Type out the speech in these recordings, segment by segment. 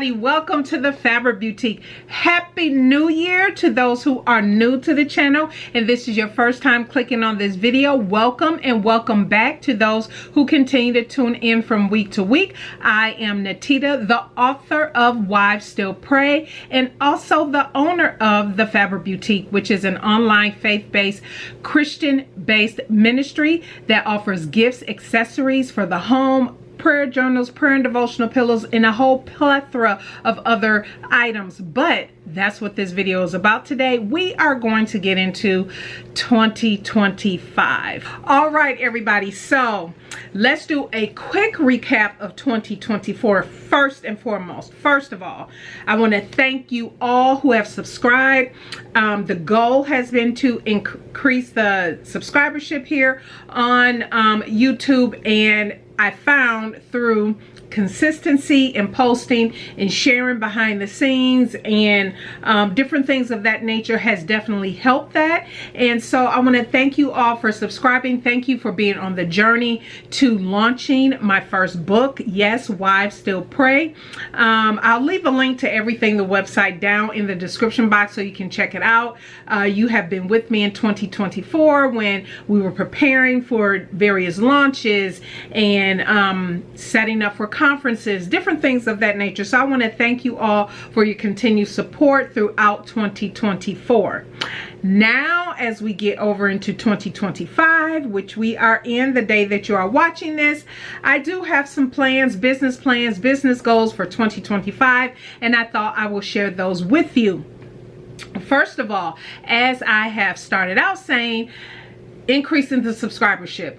everybody, welcome to the Fabric Beautique. Happy New Year to those who are new to the channel, and this is your first time clicking on this video. Welcome, and welcome back to those who continue to tune in from week to week. I am Natita, the author of Wives Still Pray, and also the owner of the Fabric Beautique, which is an online faith-based Christian-based ministry that offers gifts, accessories for the home, prayer journals, prayer and devotional pillows, and a whole plethora of other items. But that's what this video is about today. We are going to get into 2025. All right, everybody. So let's do a quick recap of 2024 first and foremost. First of all, I want to thank you all who have subscribed. The goal has been to increase the subscribership here on YouTube, and I found through consistency in posting and sharing behind the scenes and different things of that nature has definitely helped that. And so I want to thank you all for subscribing. Thank you for being on the journey to launching my first book. Yes, Wives Still Pray. I'll leave a link to everything, the website, down in the description box so you can check it out. You have been with me in 2024 when we were preparing for various launches and setting up for conferences, different things of that nature. So I want to thank you all for your continued support throughout 2024. Now, as we get over into 2025, which we are in the day that you are watching this, I do have some plans, business goals for 2025, and I thought I will share those with you. First of all, as I have started out saying, increasing the subscribership.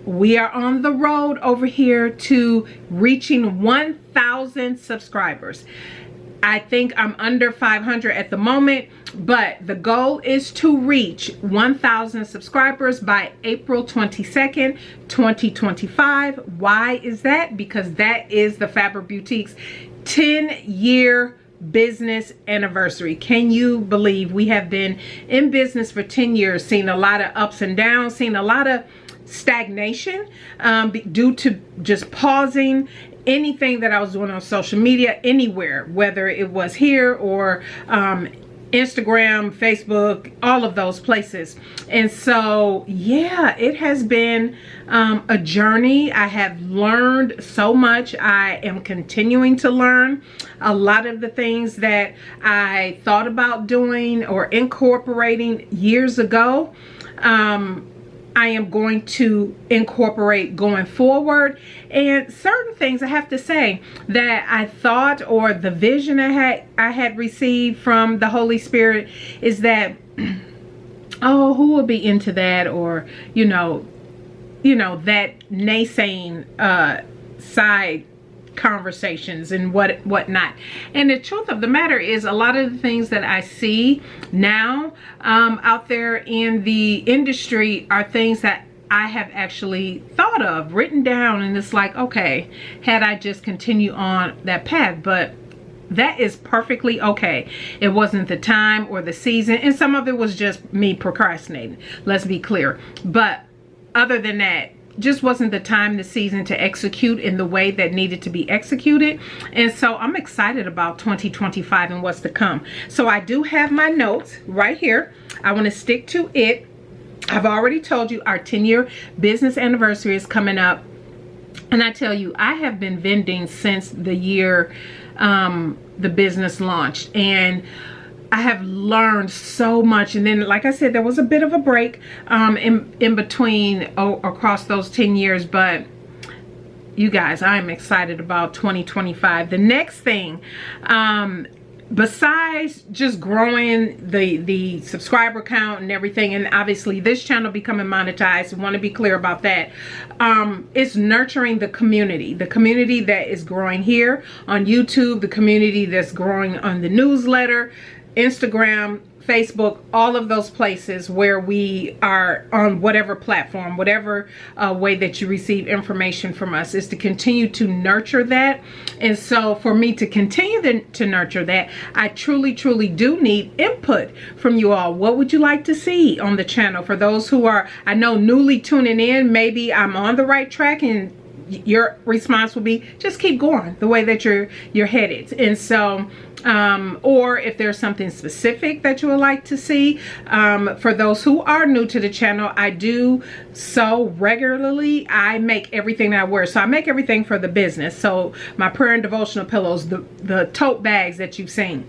We are on the road over here to reaching 1,000 subscribers. I think I'm under 500 at the moment, but the goal is to reach 1,000 subscribers by April 22nd, 2025. Why is that? Because that is the Fabric Boutique's 10-year business anniversary. Can you believe we have been in business for 10 years, seen a lot of ups and downs, seen a lot of stagnation due to just pausing anything that I was doing on social media anywhere, whether it was here or Instagram, Facebook, all of those places. And so yeah, it has been a journey. I have learned so much. I am continuing to learn a lot of the things that I thought about doing or incorporating years ago. I am going to incorporate going forward, and certain things I have to say that I thought, or the vision I had received from the Holy Spirit is that, oh, who would be into that, or you know that naysaying side conversations and whatnot. And the truth of the matter is, a lot of the things that I see now out there in the industry are things that I have actually thought of, written down, and it's like, okay, had I just continued on that path. But that is perfectly okay. It wasn't the time or the season, and some of it was just me procrastinating, let's be clear. But other than that, just wasn't the time, the season to execute in the way that needed to be executed. And so I'm excited about 2025 and what's to come. So I do have my notes right here. I want to stick to it. I've already told you our 10-year business anniversary is coming up. And I tell you, I have been vending since the year the business launched. And I have learned so much. And then, like I said, there was a bit of a break in between across those 10 years. But you guys, I'm excited about 2025. The next thing, besides just growing the subscriber count and everything, and obviously this channel becoming monetized, I want to be clear about that, it's nurturing the community that is growing here on YouTube, the community that's growing on the newsletter, Instagram, Facebook, all of those places where we are on whatever platform, whatever way that you receive information from us, is to continue to nurture that. And so for me to continue to nurture that, I truly do need input from you all. What would you like to see on the channel? For those who are, I know, newly tuning in, maybe I'm on the right track and your response will be just keep going the way that you're headed. And so or if there's something specific that you would like to see, for those who are new to the channel, I do sew regularly. I make everything that I wear. So I make everything for the business. So my prayer and devotional pillows, the tote bags that you've seen,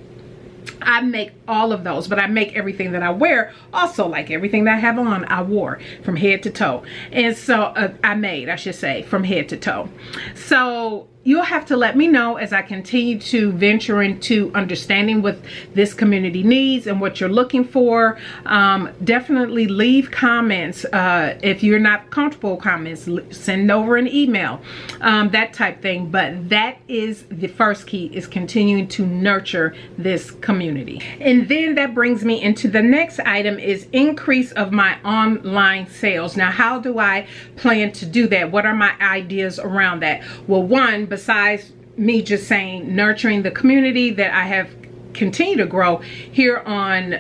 I make all of those, but I make everything that I wear also, like everything that I have on, I wore from head to toe. And so I should say, from head to toe. So you'll have to let me know as I continue to venture into understanding what this community needs and what you're looking for. Definitely leave comments. If you're not comfortable with comments, send over an email, that type thing. But that is the first key, is continuing to nurture this community. And then that brings me into the next item, is increase of my online sales. Now, how do I plan to do that? What are my ideas around that? Well, one, besides me just saying nurturing the community that I have continued to grow here on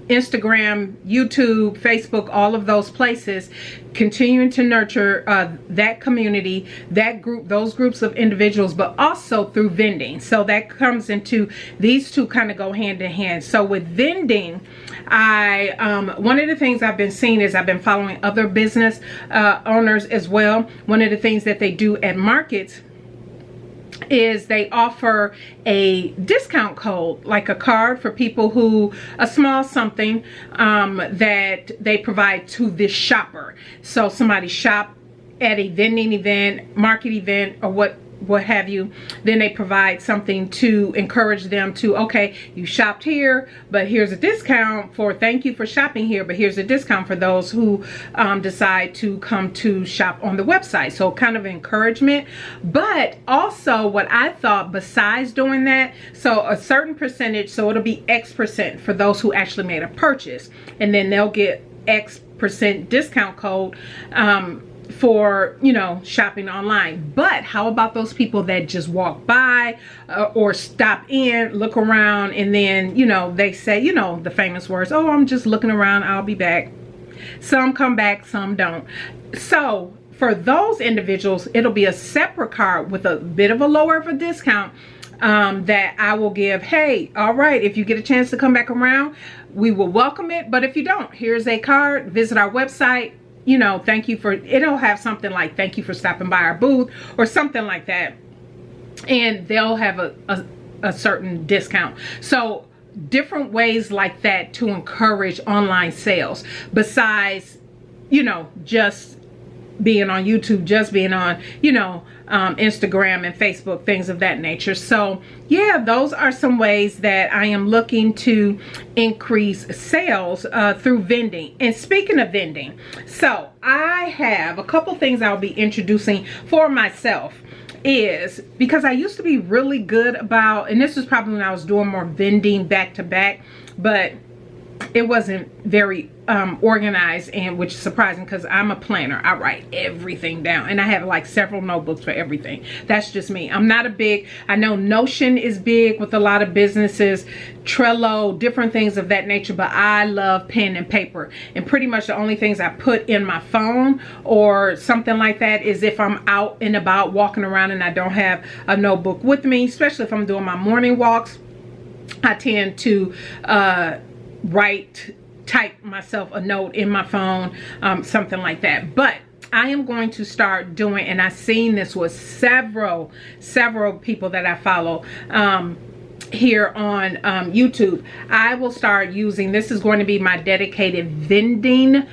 Instagram, YouTube, Facebook, all of those places, continuing to nurture that community, that group, those groups of individuals, but also through vending. So that comes into, these two kind of go hand in hand. So with vending, one of the things I've been seeing is I've been following other business owners as well. One of the things that they do at markets is they offer a discount code, like a card for people who, a small something that they provide to this shopper. So somebody shop at a vending event, market event, or what have you, then they provide something to encourage them to, okay, you shopped here, but here's a discount for, thank you for shopping here, but here's a discount for those who decide to come to shop on the website. So kind of encouragement. But also what I thought, besides doing that, so a certain percentage, so it'll be X% for those who actually made a purchase, and then they'll get X% discount code for, you know, shopping online. But how about those people that just walk by or stop in, look around, and then, you know, they say, you know, the famous words, oh, I'm just looking around, I'll be back. Some come back, some don't. So for those individuals, it'll be a separate card with a bit of a lower of a discount that I will give. Hey, all right, if you get a chance to come back around, we will welcome it. But if you don't, here's a card, visit our website, you know, thank you for, it'll have something like, thank you for stopping by our booth, or something like that. And they'll have a certain discount. So different ways like that to encourage online sales, besides, you know, just being on YouTube, just being on, you know, Instagram and Facebook, things of that nature. So yeah, those are some ways that I am looking to increase sales through vending. And speaking of vending, so I have a couple things I'll be introducing for myself, is because I used to be really good about, and this was probably when I was doing more vending back to back, but it wasn't very organized, and which is surprising because I'm a planner. I write everything down, and I have like several notebooks for everything. That's just me. I'm not a big, I know Notion is big with a lot of businesses, Trello, different things of that nature, but I love pen and paper. And pretty much the only things I put in my phone or something like that is if I'm out and about walking around and I don't have a notebook with me, especially if I'm doing my morning walks. I tend to type myself a note in my phone, something like that. But I am going to start doing, and I've seen this with several people that I follow here on YouTube. I will start using, this is going to be my dedicated vending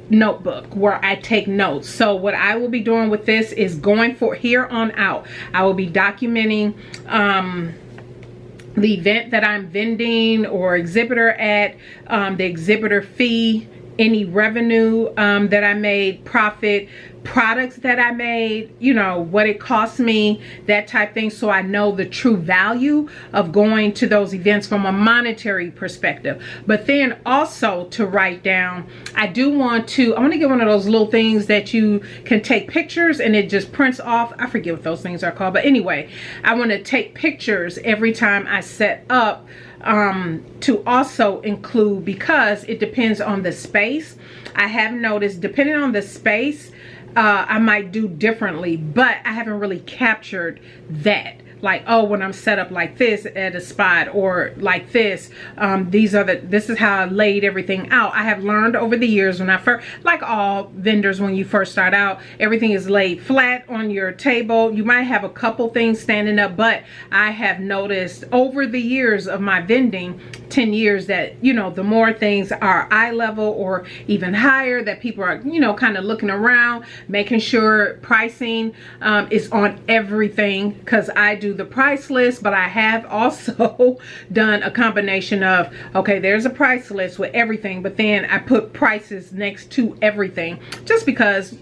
notebook where I take notes. So what I will be doing with this is, going for here on out, I will be documenting the event that I'm vending or exhibitor at, the exhibitor fee, any revenue that I made, profit, products that I made, you know, what it cost me, that type thing, so I know the true value of going to those events from a monetary perspective. But then also to write down, I want to get one of those little things that you can take pictures and it just prints off. I forget what those things are called, but anyway, I want to take pictures every time I set up, to also include, because it depends on the space. I have noticed, depending on the space, I might do differently, but I haven't really captured that. Like, oh, when I'm set up like this at a spot, or like this, this is how I laid everything out. I have learned over the years, when I first, like all vendors, when you first start out, everything is laid flat on your table. You might have a couple things standing up, but I have noticed over the years of my vending, 10 years, that, you know, the more things are eye level or even higher, that people are, you know, kind of looking around, making sure pricing is on everything, because I do the price list, but I have also done a combination of, okay, there's a price list with everything, but then I put prices next to everything, just because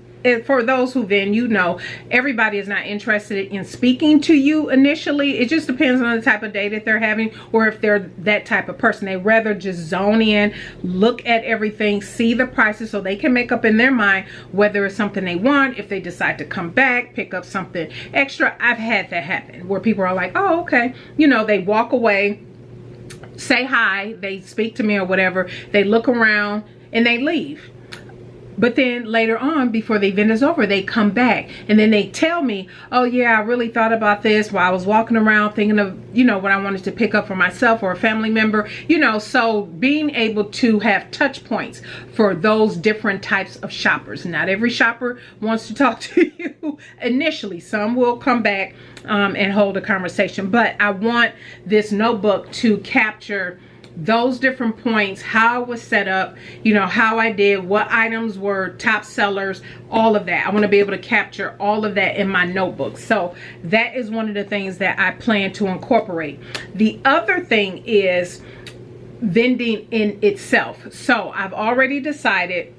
for those who vend, you know, everybody is not interested in speaking to you initially. It just depends on the type of day that they're having, or if they're that type of person. They rather just zone in, look at everything, see the prices, so they can make up in their mind whether it's something they want. If they decide to come back, pick up something extra. I've had that happen where people are like, oh, okay, you know, they walk away, say hi, they speak to me or whatever, they look around and they leave. But then later on, before the event is over, they come back and then they tell me, oh yeah, I really thought about this while I was walking around thinking of, you know, what I wanted to pick up for myself or a family member, you know. So being able to have touch points for those different types of shoppers. Not every shopper wants to talk to you initially. Some will come back and hold a conversation, but I want this notebook to capture those different points, how it was set up, you know, how I did, what items were top sellers, all of that. I want to be able to capture all of that in my notebook. So that is one of the things that I plan to incorporate. The other thing is vending in itself. So I've already decided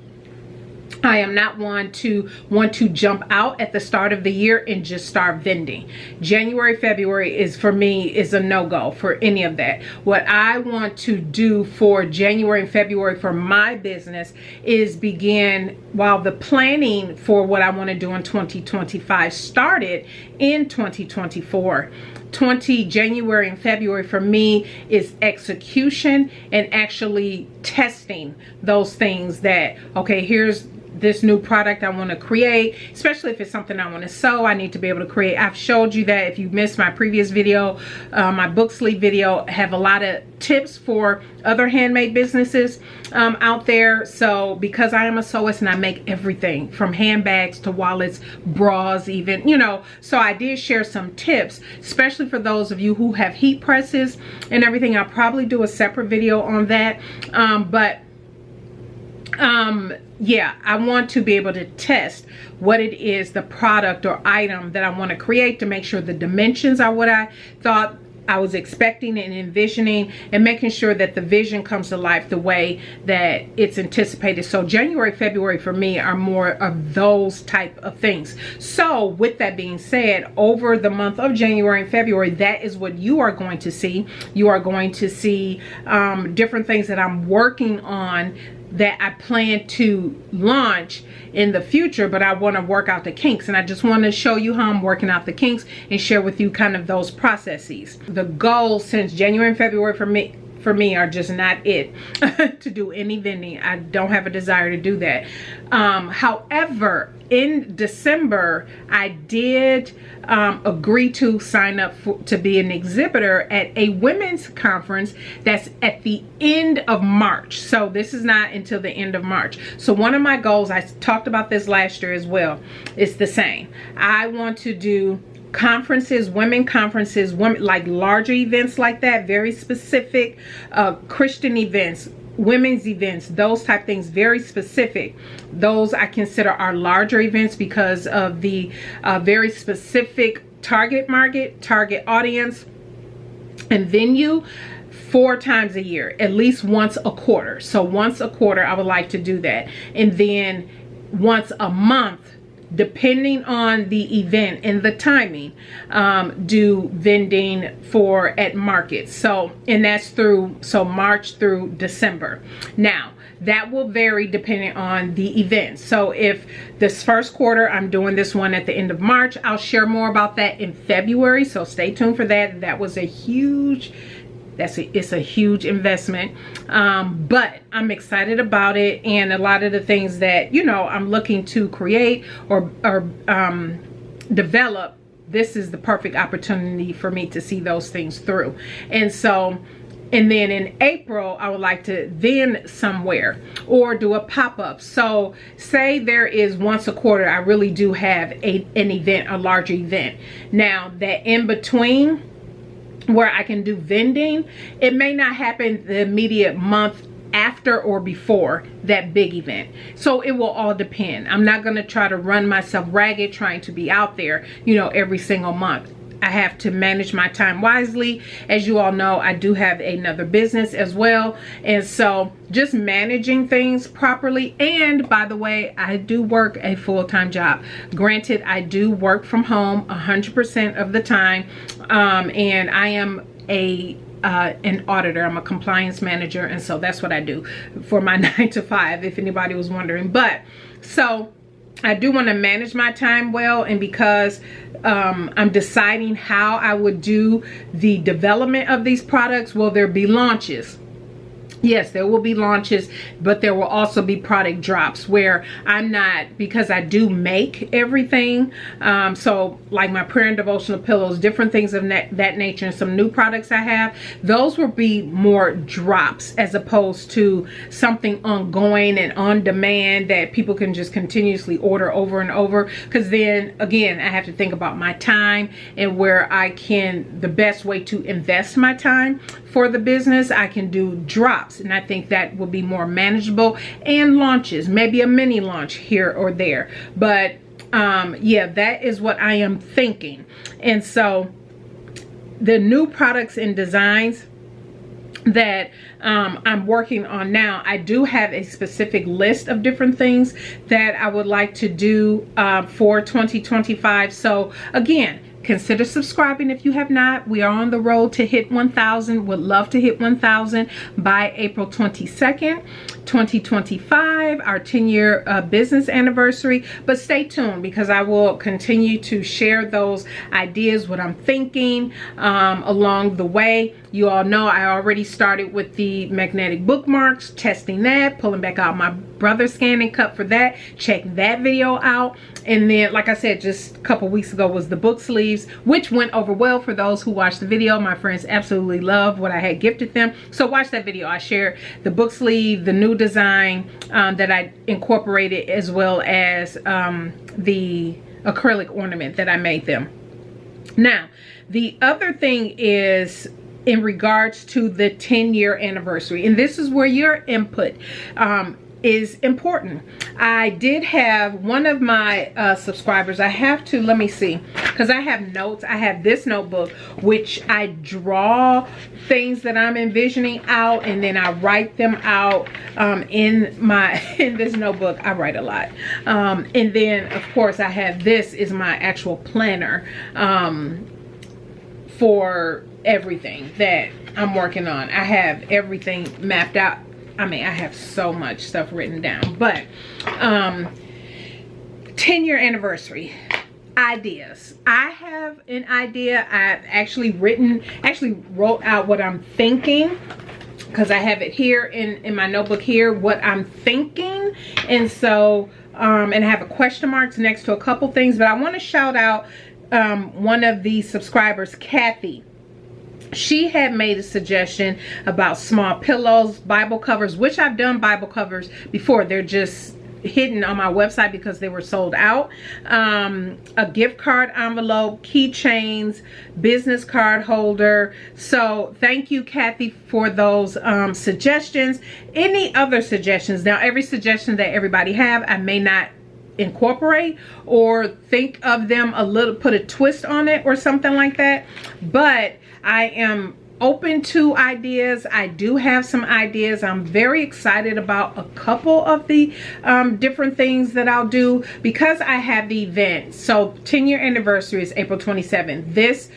I am not one to want to jump out at the start of the year and just start vending. January, February is, for me, is a no-go for any of that. What I want to do for January and February for my business is begin, while the planning for what I want to do in 2025 started in 2024. January and February for me is execution and actually testing those things that, okay, here's this new product I want to create, especially if it's something I want to sew. I need to be able to create. I've showed you that. If you missed my previous video, my book sleeve video, have a lot of tips for other handmade businesses out there. So because I am a sewist and I make everything from handbags to wallets, bras, even, you know, so I did share some tips, especially for those of you who have heat presses and everything. I'll probably do a separate video on that. Yeah, I want to be able to test what it is, the product or item that I want to create, to make sure the dimensions are what I thought I was expecting and envisioning, and making sure that the vision comes to life the way that it's anticipated. So January, February for me are more of those type of things. So with that being said, over the month of January and February, that is what you are going to see. You are going to see different things that I'm working on that I plan to launch in the future, but I want to work out the kinks, and I just want to show you how I'm working out the kinks and share with you kind of those processes. The goals since January and February for me are just not it to do any vending. I don't have a desire to do that. However, in December, I did agree to sign up to be an exhibitor at a women's conference that's at the end of March. So this is not until the end of March. So one of my goals, I talked about this last year as well, is the same. I want to do conferences, women like larger events like that, very specific, Christian events, women's events, those type things, very specific. Those I consider are larger events because of the very specific target market, target audience, and venue. 4 times a year, at least once a quarter. So once a quarter I would like to do that, and then once a month, depending on the event and the timing, do vending at markets. So, and that's through, so March through December. Now that will vary depending on the event. So if this first quarter, I'm doing this one at the end of March, I'll share more about that in February, so stay tuned for that. That was a huge it's a huge investment, but I'm excited about it, and a lot of the things that, you know, I'm looking to create or develop, this is the perfect opportunity for me to see those things through. And so, and then in April, I would like to vend somewhere or do a pop-up. So say there is once a quarter, I really do have an event, a larger event. Now that in between where I can do vending, it may not happen the immediate month after or before that big event. So it will all depend. I'm not going to try to run myself ragged trying to be out there, you know, every single month. I have to manage my time wisely. As you all know, I do have another business as well. And so just managing things properly. And by the way, I do work a full-time job. Granted, I do work from home 100% of the time. And I am an auditor. I'm a compliance manager. And so that's what I do for my 9 to 5, if anybody was wondering. But so I do want to manage my time well, and because I'm deciding how I would do the development of these products, will there be launches? Yes, there will be launches, but there will also be product drops where I'm not, because I do make everything. So like my prayer and devotional pillows, different things of that nature, and some new products I have, those will be more drops as opposed to something ongoing and on demand that people can just continuously order over and over. Because then again, I have to think about my time and where I can, the best way to invest my time for the business. I can do drops, and I think that will be more manageable, and launches, maybe a mini launch here or there. But yeah, that is what I am thinking. And so the new products and designs that I'm working on now, I do have a specific list of different things that I would like to do for 2025. So again, consider subscribing if you have not. We are on the road to hit 1,000. Would love to hit 1,000 by April 22nd, 2025, our 10-year business anniversary. But stay tuned, because I will continue to share those ideas, what I'm thinking along the way. You all know I already started with the magnetic bookmarks, testing that, pulling back out my brother scanning cup for that. Check that video out. And then, like I said, just a couple weeks ago was the book sleeves, which went over well for those who watched the video. My friends absolutely loved what I had gifted them. So watch that video. I shared the book sleeve, the new design that I incorporated, as well as the acrylic ornament that I made them. Now, the other thing is in regards to the 10-year anniversary, and this is where your input is important. I did have one of my subscribers, I have to, let me see, because I have notes. I have this notebook, which I draw things that I'm envisioning out, and then I write them out in this notebook. I write a lot. And then of course I have, this is my actual planner for everything that I'm working on. I have everything mapped out. I mean, I have so much stuff written down. But 10-year anniversary ideas. I have an idea. I've actually wrote out what I'm thinking, because I have it here in my notebook here, what I'm thinking. And so and I have a question marks next to a couple things. But I want to shout out one of the subscribers, Katy. She had made a suggestion about small pillows, Bible covers, which I've done Bible covers before. They're just hidden on my website because they were sold out. A gift card envelope, keychains, business card holder. So thank you, Katy, for those suggestions. Any other suggestions? Now, every suggestion that everybody have, I may not incorporate or think of them a little, put a twist on it or something like that. But I am open to ideas. I do have some ideas. I'm very excited about a couple of the different things that I'll do, because I have the event. So 10-year anniversary is April 27th. This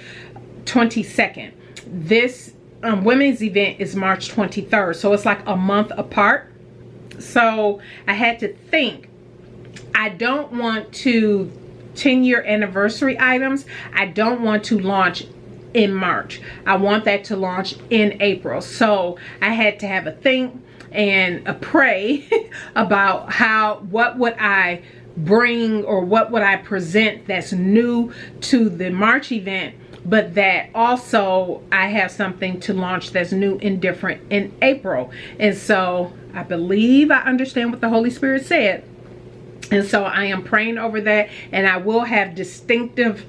22nd. This women's event is March 23rd. So it's like a month apart. So I had to think, I don't want to 10-year anniversary items. I don't want to launch in March. I want that to launch in April. So I had to have a think and a pray about what would I bring, or what would I present that's new to the March event, but that also I have something to launch that's new and different in April. And so I believe I understand what the Holy Spirit said. And so I am praying over that, and I will have distinctive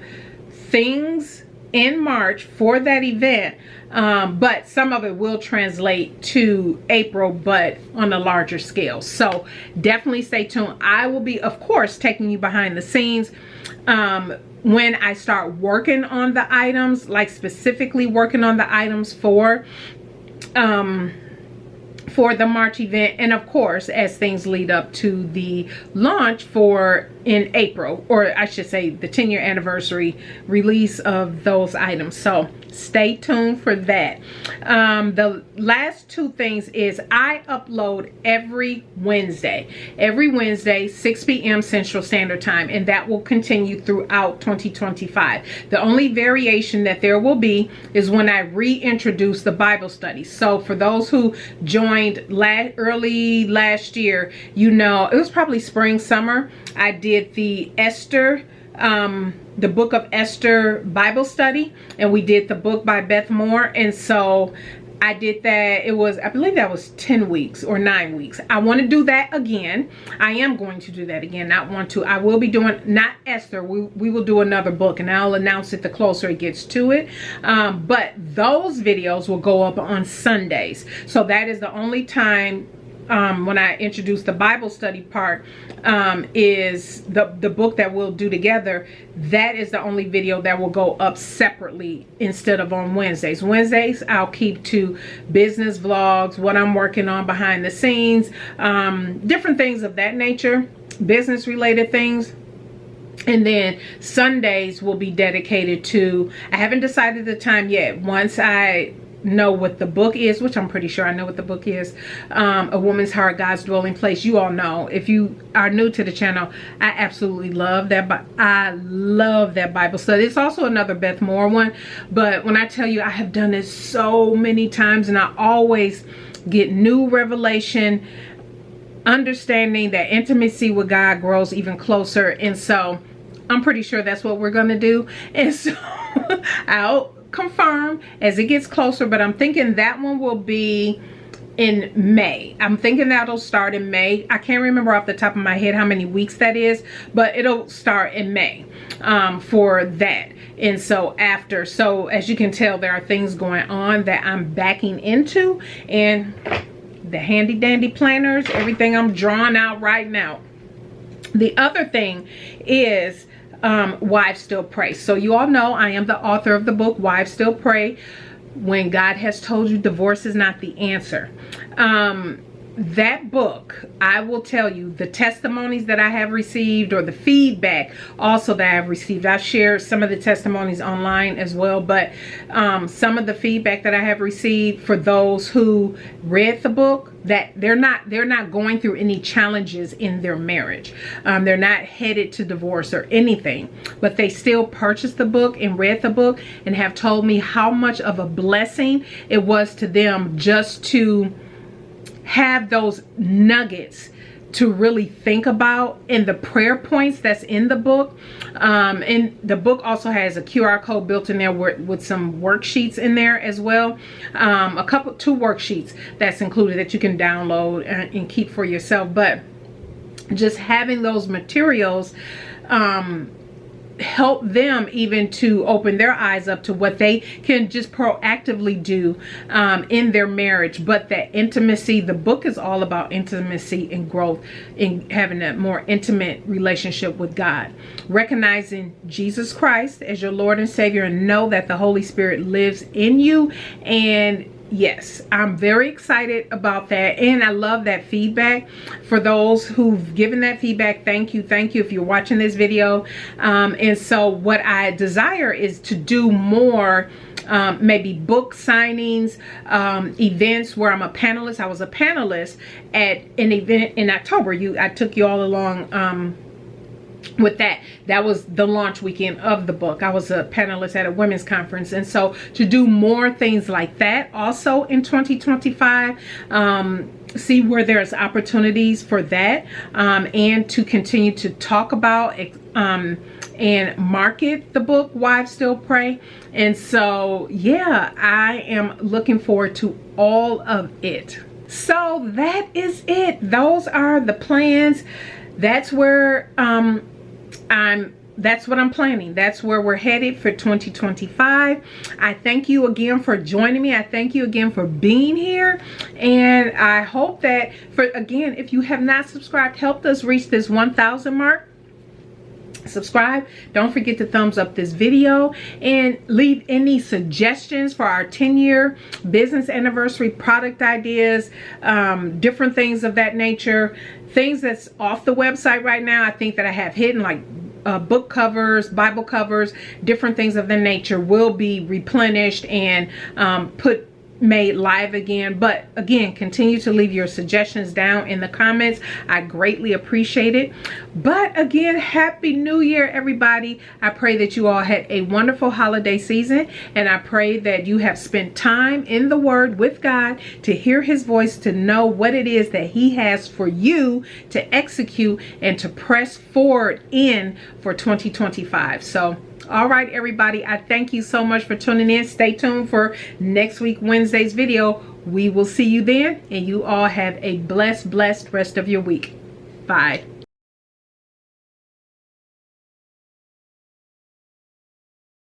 things in March for that event, but some of it will translate to April, but on a larger scale. So definitely stay tuned. I will be, of course, taking you behind the scenes when I start working on the items, like specifically working on the items for the March event, and of course as things lead up to the launch in April, or I should say the 10-year anniversary release of those items. So stay tuned for that. The last two things is I upload every Wednesday 6 p.m. Central Standard Time, and that will continue throughout 2025. The only variation that there will be is when I reintroduce the Bible study. So for those who joined early last year, you know, it was probably spring, summer, I did the Esther, the book of Esther Bible study, and we did the book by Beth Moore. And so I did that. It was, I believe that was 10 weeks or 9 weeks. I want to do that again. I am going to do that again. I will be doing, not Esther, we will do another book, and I'll announce it the closer it gets to it. But those videos will go up on Sundays. So that is the only time when I introduce the Bible study part, is the book that we'll do together. That is the only video that will go up separately instead of on Wednesdays. Wednesdays I'll keep to business vlogs, what I'm working on behind the scenes, different things of that nature, business related things. And then Sundays will be dedicated to, I haven't decided the time yet. Once I know what the book is, which I'm pretty sure I know what the book is, A Woman's Heart, God's Dwelling Place. You all know, if you are new to the channel, I absolutely love that. But I love that Bible study. It's also another Beth Moore one, but when I tell you, I have done it so many times, and I always get new revelation, understanding that intimacy with God grows even closer. And so I'm pretty sure that's what we're gonna do. And so I'll confirm as it gets closer, but I'm thinking that one will be in May. I'm thinking that'll start in May. I can't remember off the top of my head how many weeks that is, but it'll start in May for that. And so after, so as you can tell, there are things going on that I'm backing into, and the handy dandy planners, everything I'm drawing out right now. The other thing is Wives Still Pray. So you all know I am the author of the book Wives Still Pray, When God Has Told You Divorce Is Not the Answer. That book, I will tell you, the testimonies that I have received, or the feedback also that I have received, I've shared some of the testimonies online as well, but some of the feedback that I have received for those who read the book, that they're not going through any challenges in their marriage. They're not headed to divorce or anything, but they still purchased the book and read the book, and have told me how much of a blessing it was to them just to have those nuggets to really think about, and the prayer points that's in the book. And the book also has a QR code built in there with some worksheets in there as well. Two worksheets that's included that you can download and keep for yourself. But just having those materials help them even to open their eyes up to what they can just proactively do in their marriage. But that intimacy, the book is all about intimacy and growth in having a more intimate relationship with God, recognizing Jesus Christ as your Lord and Savior, and know that the Holy Spirit lives in you. And yes, I'm very excited about that, and I love that feedback. For those who've given that feedback, thank you if you're watching this video. And so what I desire is to do more maybe book signings, events where I'm a panelist. I was a panelist at an event in October. I took you all along with that was the launch weekend of the book. I was a panelist at a women's conference, and so to do more things like that also in 2025, see where there's opportunities for that, and to continue to talk about and market the book Wives Still Pray. And so yeah, I am looking forward to all of it. So that is it. Those are the plans. That's where that's what I'm planning. That's where we're headed for 2025. I thank you again for joining me. I thank you again for being here. And I hope that, again, if you have not subscribed, helped us reach this 1,000 mark. Subscribe. Don't forget to thumbs up this video and leave any suggestions for our 10-year business anniversary, product ideas, different things of that nature. Things that's off the website right now, I think that I have hidden, like book covers, Bible covers, different things of that nature will be replenished and made live again. But again, continue to leave your suggestions down in the comments. I greatly appreciate it. But again, Happy New Year, everybody. I pray that you all had a wonderful holiday season, and I pray that you have spent time in the Word with God to hear His voice, to know what it is that He has for you to execute and to press forward in for 2025. So all right, everybody, I thank you so much for tuning in. Stay tuned for next week, Wednesday's video. We will see you then, and you all have a blessed rest of your week. Bye.